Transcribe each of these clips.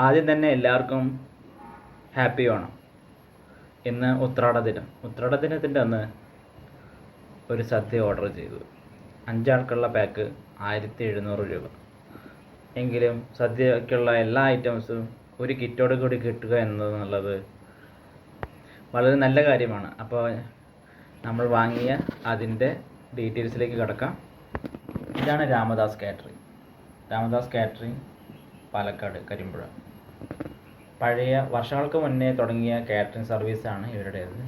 ആദ്യം തന്നെ എല്ലാവർക്കും ഹാപ്പി ഓണം. ഇന്ന് ഉത്രാട ദിനം. ഉത്രാട ദിനത്തിൻ്റെ അന്ന് ഒരു സദ്യ ഓർഡർ ചെയ്തു. 5 ആൾക്കുള്ള പാക്ക് 1700 രൂപ. എങ്കിലും സദ്യക്കുള്ള എല്ലാ ഐറ്റംസും ഒരു കിറ്റോട് കൂടി കിട്ടുക എന്നുള്ളത് വളരെ നല്ല കാര്യമാണ്. അപ്പോൾ നമ്മൾ വാങ്ങിയ അതിൻ്റെ ഡീറ്റെയിൽസിലേക്ക് കിടക്കാം. ഇതാണ് രാമദാസ് കാറ്ററിംഗ്. രാമദാസ് കാറ്ററിംഗ്, പാലക്കാട്, കരിമ്പുഴ. പഴയ വർഷങ്ങൾക്ക് മുന്നേ തുടങ്ങിയ കാറ്ററിംഗ് സർവീസാണ് ഇവരുടേത്.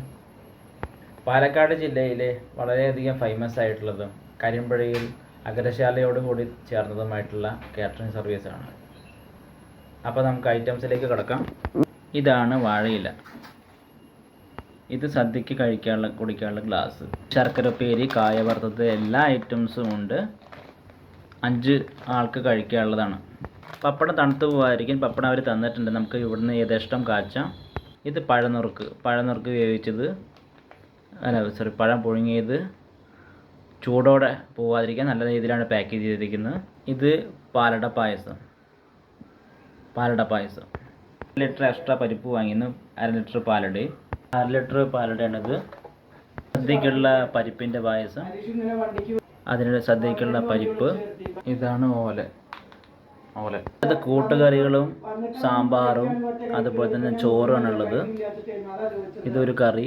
പാലക്കാട് ജില്ലയിലെ വളരെയധികം ഫേമസ് ആയിട്ടുള്ളതും കരിമ്പുഴയിൽ അഗ്രശാലയോടുകൂടി ചേർന്നതുമായിട്ടുള്ള കാറ്ററിംഗ് സർവീസാണ്. അപ്പോൾ നമുക്ക് ഐറ്റംസിലേക്ക് കിടക്കാം. ഇതാണ് വാഴയില. ഇത് സദ്യക്ക് കുടിക്കാനുള്ള ഗ്ലാസ്. ശർക്കര ഉപ്പേരി, കായ വറുത്തത്, എല്ലാ ഐറ്റംസും ഉണ്ട്. 5 ആൾക്ക് കഴിക്കാനുള്ളതാണ്. പപ്പടം തണുത്ത് പോകാതിരിക്കും. പപ്പടം അവർ തന്നിട്ടുണ്ട്. നമുക്ക് ഇവിടുന്ന് യഥേഷ്ടം കാച്ചാം. ഇത് പഴനുറുക്ക് വേവിച്ചത്, പഴം പുഴുങ്ങിയത്. ചൂടോടെ പോകാതിരിക്കാൻ നല്ല രീതിയിലാണ് പാക്ക് ചെയ്തിരിക്കുന്നത്. ഇത് പാലട പായസം. 1 ലിറ്റർ എക്സ്ട്രാ പരിപ്പ് വാങ്ങിയിരുന്നു. 1/2 ലിറ്റർ പാലടയും. 1/2 ലിറ്റർ പാലടയാണിത്. സദ്യക്കുള്ള പരിപ്പിൻ്റെ പായസം, അതിനുള്ള സദ്യക്കുള്ള പരിപ്പ്. ഇതാണ് ഓല. ഇത് കൂട്ടുകറികളും സാമ്പാറും അതുപോലെ തന്നെ ചോറുമാണുള്ളത്. ഇതൊരു കറി.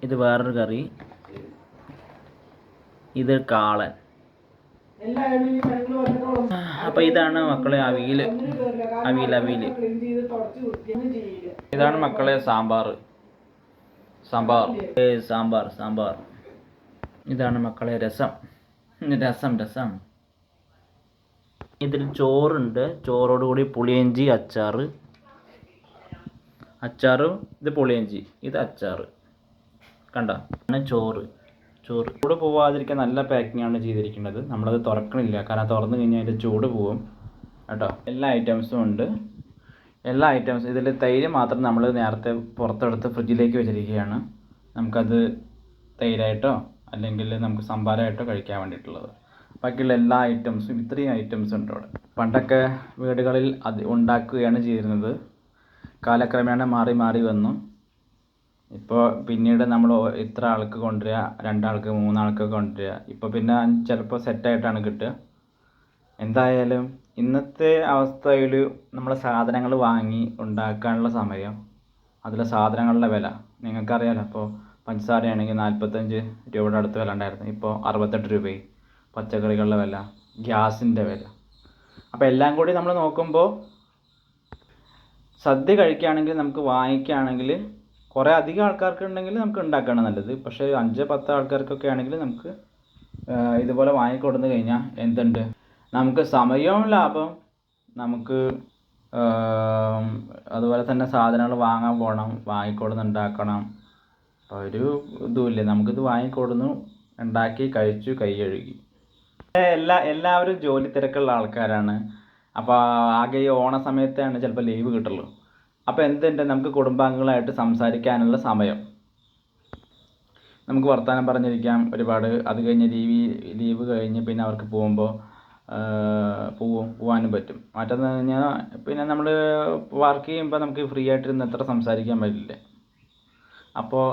ഇത് വേറൊരു കറി. ഇത് കാളൻ. അപ്പോൾ ഇതാണ് മക്കളെ അവിയൽ. ഇതാണ് മക്കളെ സാമ്പാർ. ഇതാണ് മക്കളെ രസം. ഇതിൽ ചോറുണ്ട്. ചോറോടുകൂടി പുളിയിഞ്ചി, അച്ചാറും. ഇത് പുളിയിഞ്ചി, ഇത് അച്ചാറ്. കണ്ട, ചോറ് ചൂട് പോവാതിരിക്കാൻ നല്ല പാക്കിങ്ങാണ് ചെയ്തിരിക്കുന്നത്. നമ്മളത് തുറക്കണില്ല, കാരണം തുറന്നു കഴിഞ്ഞാൽ അതിൻ്റെ ചൂട് പോവും കേട്ടോ. എല്ലാ ഐറ്റംസും ഉണ്ട്. ഇതിൽ തൈര് മാത്രം നമ്മൾ നേരത്തെ പുറത്തെടുത്ത് ഫ്രിഡ്ജിലേക്ക് വെച്ചിരിക്കുകയാണ്. നമുക്കത് തൈരായിട്ടോ അല്ലെങ്കിൽ നമുക്ക് സംഭാരമായിട്ടോ കഴിക്കാൻ വേണ്ടിയിട്ടുള്ളത്. ബാക്കിയുള്ള എല്ലാ ഐറ്റംസും, ഇത്രയും ഐറ്റംസ് ഉണ്ട് അവിടെ. പണ്ടൊക്കെ വീടുകളിൽ അത് ഉണ്ടാക്കുകയാണ് ചെയ്തിരുന്നത്. കാലക്രമേണ മാറി വന്നു. ഇപ്പോൾ പിന്നീട് നമ്മൾ ഇത്ര ആൾക്ക് കൊണ്ടുവരിക, 2 ആൾക്ക് 3 ആൾക്ക് കൊണ്ടുവരിക. ഇപ്പോൾ പിന്നെ ചിലപ്പോൾ സെറ്റായിട്ടാണ് കിട്ടുക. എന്തായാലും ഇന്നത്തെ അവസ്ഥയിൽ നമ്മൾ സാധനങ്ങൾ വാങ്ങി ഉണ്ടാക്കാനുള്ള സമയം, അതിലെ സാധനങ്ങളുടെ വില നിങ്ങൾക്കറിയാമല്ലോ. അപ്പോൾ പഞ്ചസാരയാണെങ്കിൽ 45 രൂപയുടെ അടുത്ത് വില ഉണ്ടായിരുന്നു. ഇപ്പോൾ 68 രൂപയായി. പച്ചക്കറികളുടെ വില, ഗ്യാസിൻ്റെ വില. അപ്പോൾ എല്ലാം കൂടി നമ്മൾ നോക്കുമ്പോൾ സദ്യ കഴിക്കുകയാണെങ്കിൽ, നമുക്ക് വാങ്ങിക്കുകയാണെങ്കിൽ, കുറേ അധികം ആൾക്കാർക്ക് ഉണ്ടെങ്കിൽ നമുക്ക് ഉണ്ടാക്കുകയാണ് നല്ലത്. പക്ഷേ 5-10 ആൾക്കാർക്കൊക്കെ ആണെങ്കിൽ നമുക്ക് ഇതുപോലെ വാങ്ങിക്കൊടുന്നു കഴിഞ്ഞാൽ എന്തുണ്ട്, നമുക്ക് സമയവും ലാഭം, നമുക്ക് അതുപോലെ തന്നെ സാധനങ്ങൾ വാങ്ങാൻ പോകണം, വാങ്ങിക്കൊടുന്ന് ഉണ്ടാക്കണം. അപ്പോൾ ഒരു ഇതുമില്ലേ, നമുക്കിത് വാങ്ങിക്കൊടുന്നു, ഉണ്ടാക്കി, കഴിച്ചു, കൈ കഴുകി. എല്ലാവരും ജോലി തിരക്കുള്ള ആൾക്കാരാണ്. അപ്പോൾ ആകെ ഈ ഓണ സമയത്താണ് ചിലപ്പോൾ ലീവ് കിട്ടുള്ളൂ. അപ്പോൾ എന്തുണ്ട്, നമുക്ക് കുടുംബാംഗങ്ങളായിട്ട് സംസാരിക്കാനുള്ള സമയം, നമുക്ക് വർത്തമാനം പറഞ്ഞിരിക്കാം ഒരുപാട്. അത് കഴിഞ്ഞ് ലീവ് കഴിഞ്ഞ് പിന്നെ അവർക്ക് പോകാനും പറ്റും. മറ്റൊന്ന് കഴിഞ്ഞാൽ പിന്നെ നമ്മൾ വർക്ക് ചെയ്യുമ്പോൾ നമുക്ക് ഫ്രീ ആയിട്ടിരുന്ന് എത്ര സംസാരിക്കാൻ പറ്റില്ല. അപ്പോൾ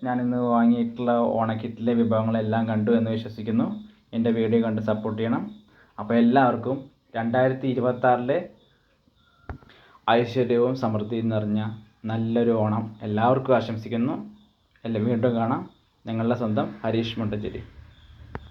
ഞാനിന്ന് വാങ്ങിയിട്ടുള്ള ഓണക്കിറ്റിലെ വിഭവങ്ങളെല്ലാം കണ്ടു എന്ന് വിശ്വസിക്കുന്നു. എൻ്റെ വീഡിയോ കണ്ട് സപ്പോർട്ട് ചെയ്യണം. അപ്പോൾ എല്ലാവർക്കും 2026 ഐശ്വര്യവും സമൃദ്ധിയും നിറഞ്ഞ നല്ലൊരു ഓണം എല്ലാവർക്കും ആശംസിക്കുന്നു. വീണ്ടും കാണാം. നിങ്ങളുടെ സ്വന്തം ഹരീഷ് മുണ്ടഞ്ചേരി.